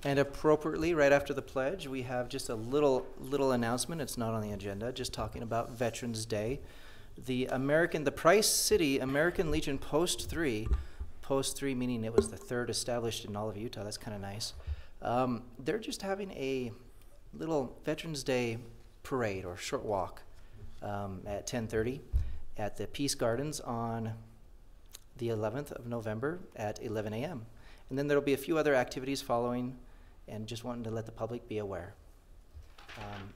And appropriately, right after the pledge, we have just a little announcement. It's not on the agenda, just talking about Veterans Day. The Price City American Legion Post 3 meaning it was the third established in all of Utah. That's kind of nice. They're just having a little Veterans Day parade or short walk at 10:30 at the Peace Gardens on the 11th of November at 11 a.m. And then there'll be a few other activities following, and just wanting to let the public be aware.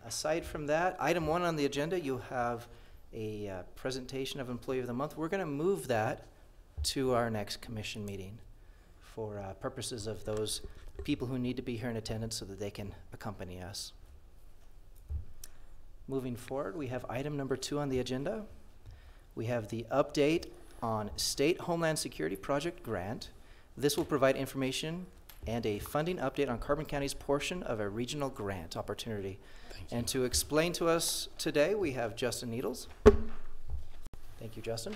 Aside from that, item 1 on the agenda, you have a presentation of Employee of the Month. We're going to move that to our next commission meeting for purposes of those people who need to be here in attendance so that they can accompany us. Moving forward, we have item number 2 on the agenda. We have the update on State Homeland Security Project Grant. This will provide information and a funding update on Carbon County's portion of a regional grant opportunity. And to explain to us today, we have Justin Needles. Thank you, Justin.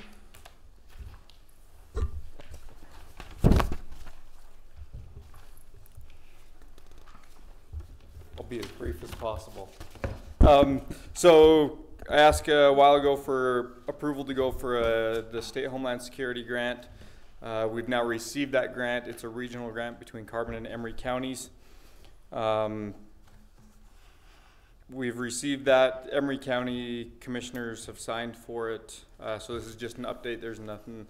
I'll be as brief as possible. So I asked a while ago for approval to go for the State Homeland Security Grant. We've now received that grant. It's a regional grant between Carbon and Emery counties. We've received that. Emery County commissioners have signed for it. So this is just an update. There's nothing.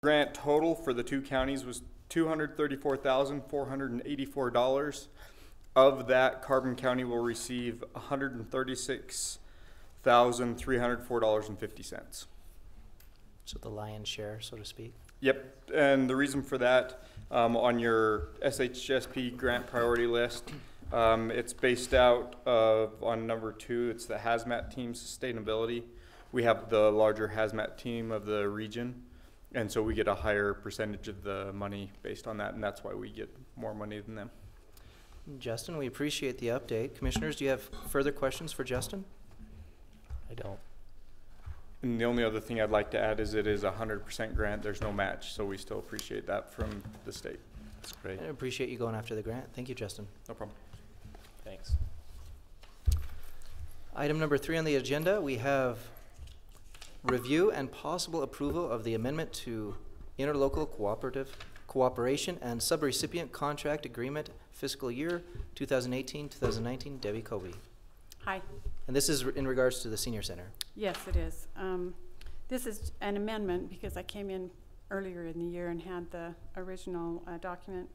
Grant total for the 2 counties was $234,484. Of that, Carbon County will receive $136,304.50. So the lion's share, so to speak. Yep, and the reason for that, on your SHSP grant priority list, it's based out of, on number 2, it's the hazmat team sustainability. We have the larger hazmat team of the region, and so we get a higher percentage of the money based on that, and that's why we get more money than them. Justin, we appreciate the update. Commissioners, do you have further questions for Justin? I don't. And the only other thing I'd like to add is it is a 100% grant. There's no match, so we still appreciate that from the state. That's great. I appreciate you going after the grant. Thank you, Justin. No problem. Thanks. Item number 3 on the agenda, we have review and possible approval of the amendment to interlocal cooperation and subrecipient contract agreement fiscal year 2018-2019. Debbie Kobe. Hi. And this is in regards to the senior center. Yes, it is. This is an amendment because I came in earlier in the year and had the original document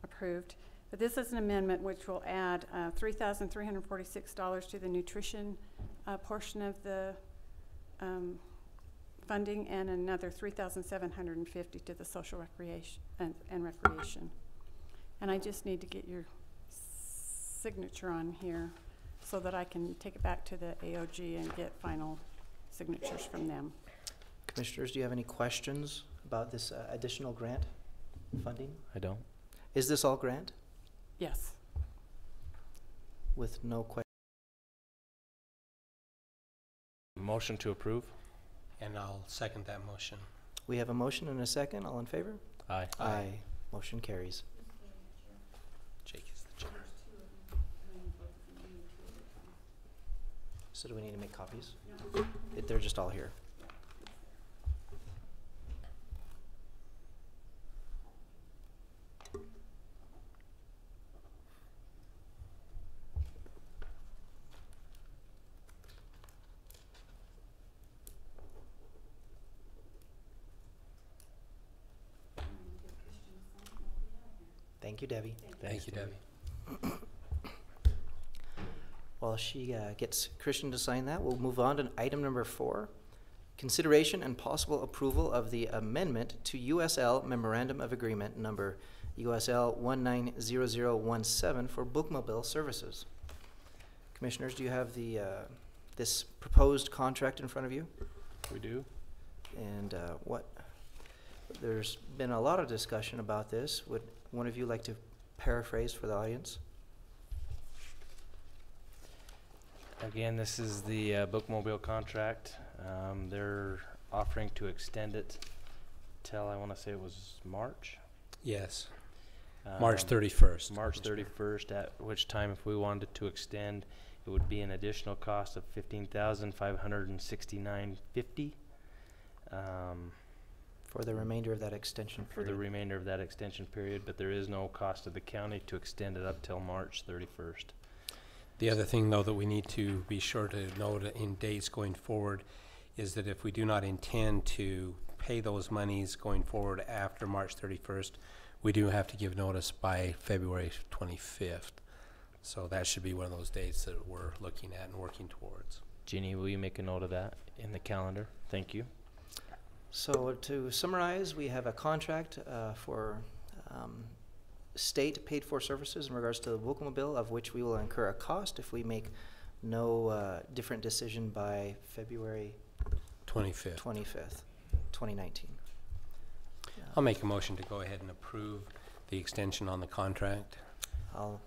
approved. But this is an amendment which will add $3,346 to the nutrition portion of the funding, and another $3,750 to the social recreation and recreation. And I just need to get your signature on here so that I can take it back to the AOG and get final signatures from them. Commissioners, do you have any questions about this additional grant funding? I don't. Is this all grant? Yes. With no question? Motion to approve? And I'll second that motion. We have a motion and a second. All in favor? Aye. Aye. Motion carries. Jake is the chair. So do we need to make copies? No. They're just all here. Thank you, Debbie. Thank you, Debbie. While she gets Christian to sign that, we'll move on to item number 4. Consideration and possible approval of the amendment to USL Memorandum of Agreement number USL 190017 for bookmobile services. Commissioners, do you have the this proposed contract in front of you? We do. And there's been a lot of discussion about this. Would one of you like to paraphrase for the audience? Again, this is the bookmobile contract. They're offering to extend it until, I want to say it was March. Yes, March Um, 31st. March 31st, at which time if we wanted to extend, it would be an additional cost of $15,569.50 For the remainder of that extension for the period. remainder of that extension period, but there is no cost to the county to extend it up till March 31st. The other thing, though, that we need to be sure to note in dates going forward is that if we do not intend to pay those monies going forward after March 31st, we do have to give notice by February 25th. So that should be one of those dates that we're looking at and working towards. Jeannie, will you make a note of that in the calendar? Thank you. So to summarize, we have a contract for state paid-for services in regards to the Wuckelmobile, of which we will incur a cost if we make no different decision by February 25th. 25th, 2019. I'll make a motion to go ahead and approve the extension on the contract. I'll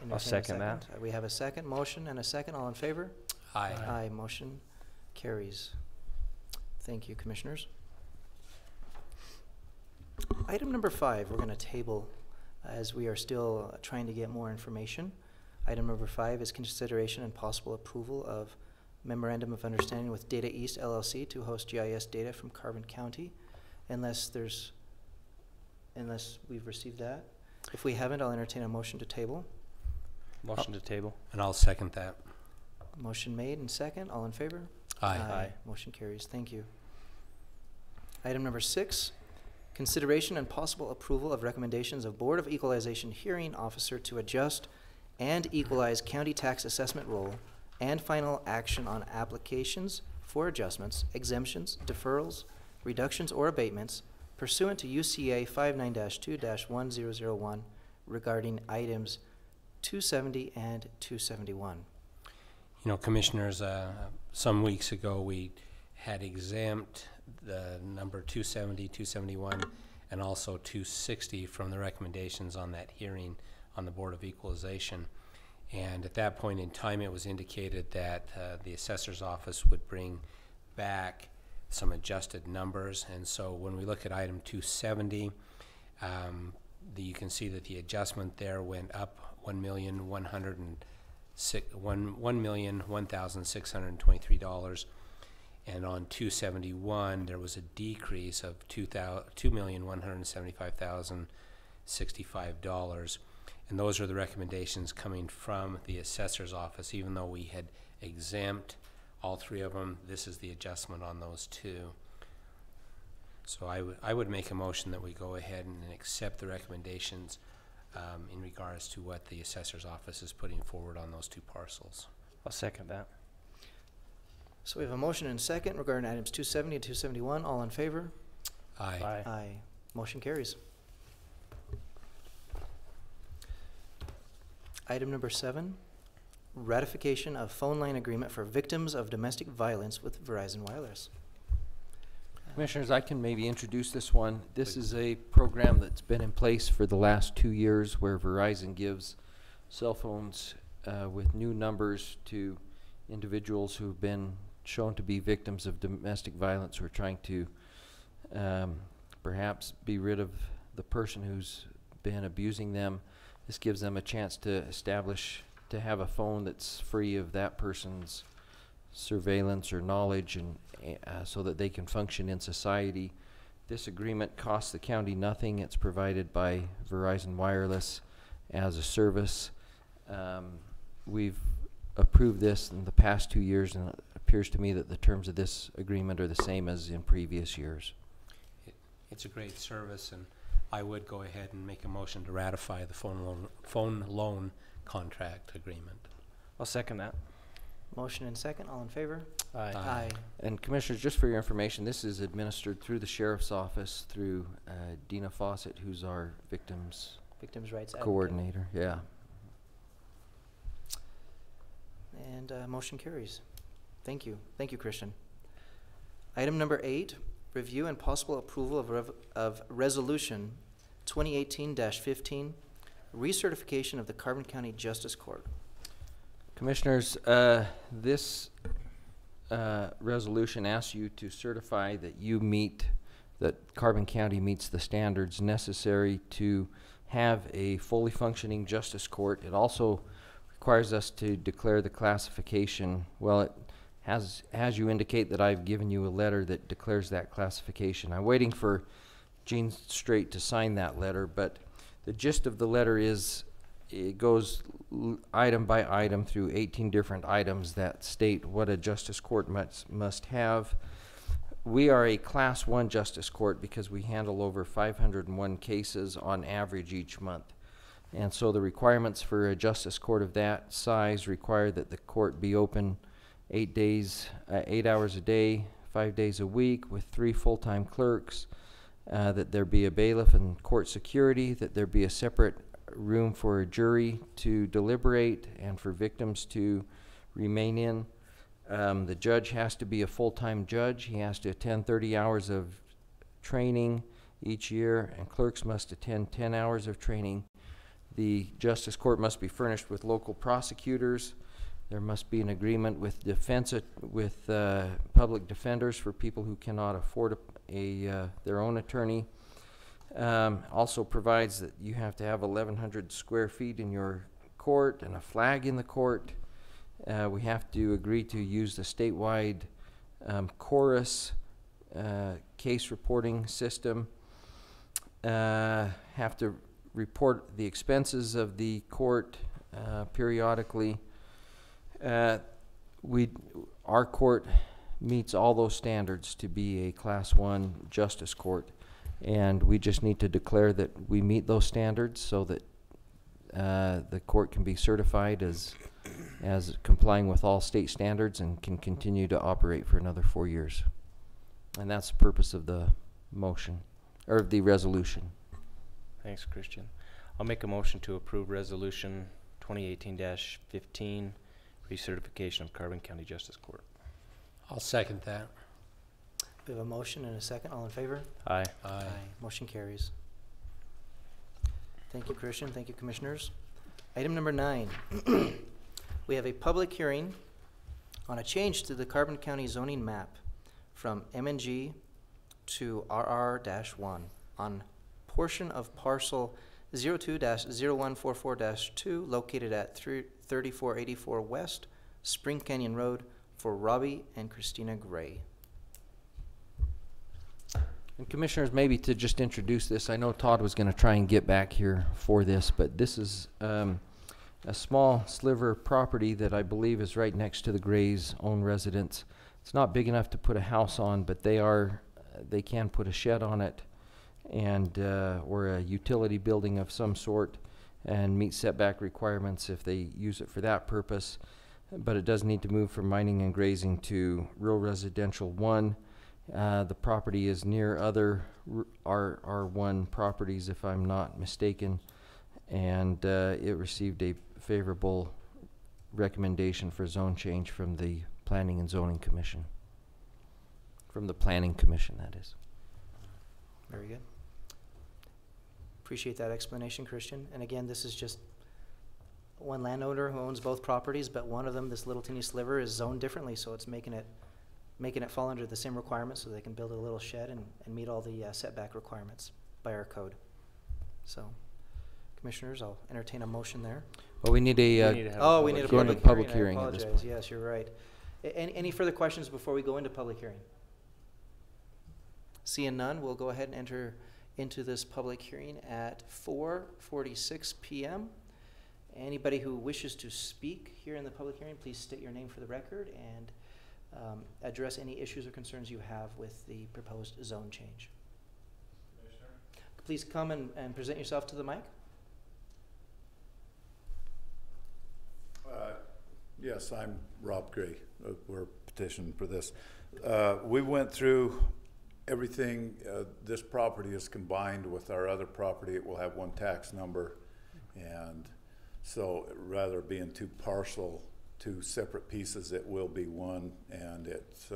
entertain a second that. We have a second motion and a second. All in favor? Aye. Aye. Motion carries. Thank you, commissioners. Item number 5, we're going to table as we are still trying to get more information. Item number 5 is consideration and possible approval of memorandum of understanding with Data East LLC to host GIS data from Carbon County, unless we've received that. If we haven't, I'll entertain a motion to table. Motion to table. And I'll second that. Motion made and second. All in favor? Aye. Aye. Motion carries. Thank you. Item number 6, consideration and possible approval of recommendations of Board of Equalization hearing officer to adjust and equalize county tax assessment roll and final action on applications for adjustments, exemptions, deferrals, reductions, or abatements pursuant to UCA 59-2-1001 regarding items 270 and 271. You know, commissioners, some weeks ago we had exempt the number 270, 271, and also 260 from the recommendations on that hearing on the Board of Equalization. And at that point in time, it was indicated that the assessor's office would bring back some adjusted numbers. And so when we look at item 270, you can see that the adjustment there went up $1,001,623. And on 271, there was a decrease of $2,175,065. And those are the recommendations coming from the assessor's office. Even though we had exempt all 3 of them, this is the adjustment on those 2. So I would make a motion that we go ahead and accept the recommendations in regards to what the assessor's office is putting forward on those 2 parcels. I'll second that. So we have a motion and second regarding items 270 and 271. All in favor? Aye. Aye. Motion carries. Item number 7, ratification of phone line agreement for victims of domestic violence with Verizon Wireless. Commissioners, I can maybe introduce this one. This is a program that's been in place for the last 2 years where Verizon gives cell phones with new numbers to individuals who've been shown to be victims of domestic violence who are trying to perhaps be rid of the person who's been abusing them. This gives them a chance to have a phone that's free of that person's surveillance or knowledge, and so that they can function in society. This agreement costs the county nothing. It's provided by Verizon Wireless as a service. We've approved this in the past 2 years, and it appears to me that the terms of this agreement are the same as in previous years. It's a great service, and I would go ahead and make a motion to ratify the phone loan contract agreement. I'll second that. Motion and second. All in favor? Aye. And Commissioners, just for your information, this is administered through the Sheriff's Office through Dina Fawcett, who's our victims Victims' rights advocate. coordinator. Yeah. And motion carries. Thank you. Thank you, Christian. Item number 8, review and possible approval of resolution 2018-15, recertification of the Carbon County Justice Court. Commissioners, this resolution asks you to certify that you meet that Carbon County meets the standards necessary to have a fully functioning justice court. It also requires us to declare the classification. Well, it has you indicate that I've given you a letter that declares that classification. I'm waiting for Gene Strait to sign that letter, but the gist of the letter is it goes item by item through 18 different items that state what a justice court must have. We are a Class 1 justice court because we handle over 501 cases on average each month. And so the requirements for a justice court of that size require that the court be open 8 hours a day, 5 days a week with 3 full-time clerks, that there be a bailiff and court security, that there be a separate room for a jury to deliberate and for victims to remain in. The judge has to be a full-time judge. He has to attend 30 hours of training each year, and clerks must attend 10 hours of training. The justice court must be furnished with local prosecutors. There must be an agreement with public defenders for people who cannot afford their own attorney. Also provides that you have to have 1,100 square feet in your court and a flag in the court. We have to agree to use the statewide chorus case reporting system. Have to report the expenses of the court periodically. Our court meets all those standards to be a Class 1 justice court, and we just need to declare that we meet those standards so that the court can be certified as complying with all state standards and can continue to operate for another 4 years. And that's the purpose of the motion, or the resolution. Thanks, Christian. I'll make a motion to approve Resolution 2018-15, recertification of Carbon County Justice Court. I'll second that. We have a motion and a second. All in favor? Aye. Aye. Motion carries. Thank you, Christian. Thank you, commissioners. Item number 9. We have a public hearing on a change to the Carbon County zoning map from MNG to RR-1 on portion of parcel 02-0144-2 located at 3484 West Spring Canyon Road for Robbie and Christina Gray. And commissioners, maybe to just introduce this, I know Todd was going to try and get back here for this, but this is a small sliver of property that I believe is right next to the Gray's own residence. It's not big enough to put a house on, but they can put a shed on it and or a utility building of some sort and meet setback requirements if they use it for that purpose. But it does need to move from mining and grazing to rural residential 1. The property is near other R1 properties, if I'm not mistaken, and it received a favorable recommendation for zone change from the Planning and Zoning Commission. From the Planning Commission, that is. Very good. Appreciate that explanation, Christian. And again, this is just one landowner who owns both properties, but one of them, this little teeny sliver, is zoned differently, so it's making it fall under the same requirements so they can build a little shed and meet all the setback requirements by our code. So, commissioners, I'll entertain a motion there. Well, we need a We need a Go into public public hearing. hearing I at this apologize. point. Yes, you're right. Any further questions before we go into public hearing? Seeing none, we'll go ahead and enter into this public hearing at 4:46 p.m. Anybody who wishes to speak here in the public hearing, please state your name for the record and address any issues or concerns you have with the proposed zone change. Commissioner? Please come and present yourself to the mic. Yes, I'm Rob Gray. We're petitioning for this. We went through everything. This property is combined with our other property. It will have one tax number, and so rather being two separate pieces, it will be one, and it's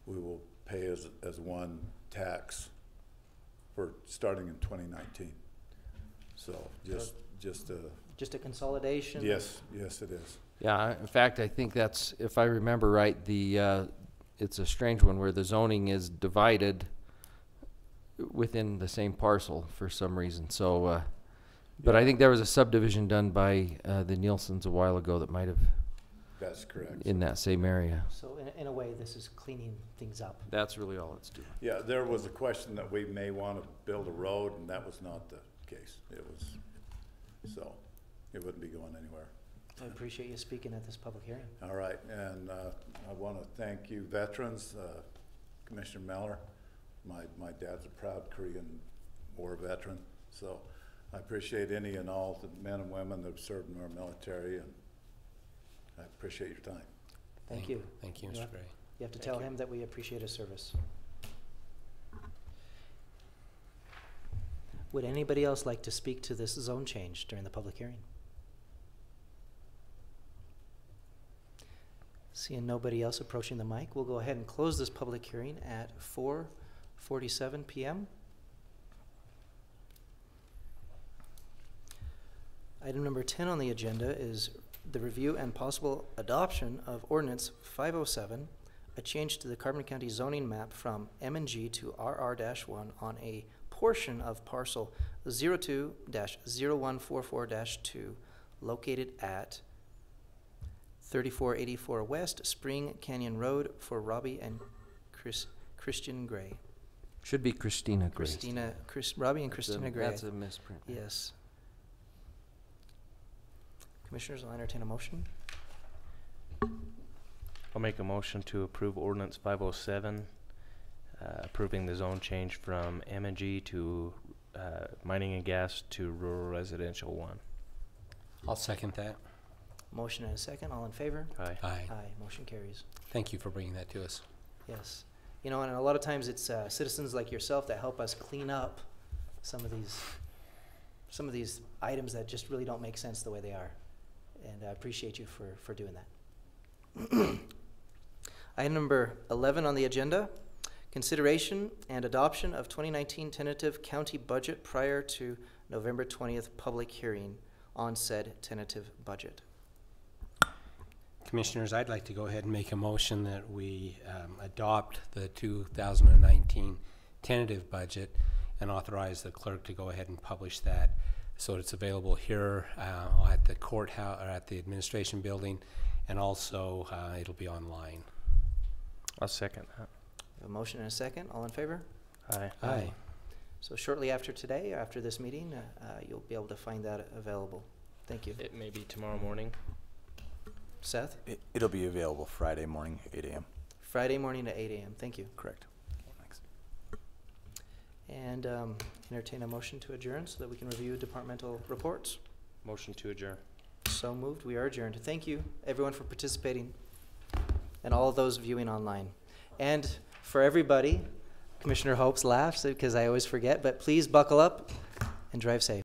we will pay as one tax for starting in 2019. So just a consolidation. Yes, it is. Yeah, in fact, I think that's, if I remember right, it's a strange one where the zoning is divided within the same parcel for some reason, so, but I think there was a subdivision done by, the Nielsen's a while ago that might have, That's correct. in that same area. So in a way, this is cleaning things up. That's really all it's doing. Yeah, there was a question that we may want to build a road, and that was not the case. It was, so, it wouldn't be going anywhere. I appreciate you speaking at this public hearing. All right, and I want to thank you veterans, Commissioner Meller. My dad's a proud Korean War veteran, so I appreciate any and all the men and women that have served in our military, and I appreciate your time. Thank you. Thank you, Yeah. Mr. Gray. You have to tell him that we appreciate his service. Would anybody else like to speak to this zone change during the public hearing? Seeing nobody else approaching the mic, we'll go ahead and close this public hearing at 4:47 p.m. Item number 10 on the agenda is the review and possible adoption of ordinance 507, a change to the Carbon County zoning map from M&G to RR-1 on a portion of parcel 02-0144-2 located at 3484 West Spring Canyon Road for Robbie and Christian Gray. Should be Christina Gray. Robbie and Christina Gray. That's a misprint. Yes. Commissioners, I'll entertain a motion. I'll make a motion to approve ordinance 507, approving the zone change from M&G to mining and gas to rural residential 1. I'll second that. Motion and a second. All in favor? Aye. Aye. Aye. Motion carries. Thank you for bringing that to us. Yes. You know, and a lot of times it's citizens like yourself that help us clean up some of these items that just really don't make sense the way they are. And I appreciate you for doing that. Item number 11 on the agenda, consideration and adoption of 2019 tentative county budget prior to November 20th public hearing on said tentative budget. Commissioners, I'd like to go ahead and make a motion that we adopt the 2019 tentative budget and authorize the clerk to go ahead and publish that so it's available here at the courthouse or at the administration building, and also it'll be online. I'll second that. We have a motion and a second. All in favor? Aye. Aye. So shortly after today, after this meeting, you'll be able to find that available. Thank you. It may be tomorrow morning. Seth? It'll be available Friday morning, 8 a.m. Friday morning at 8 a.m. Thank you. Correct. Thanks. And entertain a motion to adjourn so that we can review departmental reports. Motion to adjourn. So moved. We are adjourned. Thank you, everyone, for participating, and all of those viewing online. And for everybody, Commissioner Hopes laughs because I always forget, but please buckle up and drive safe.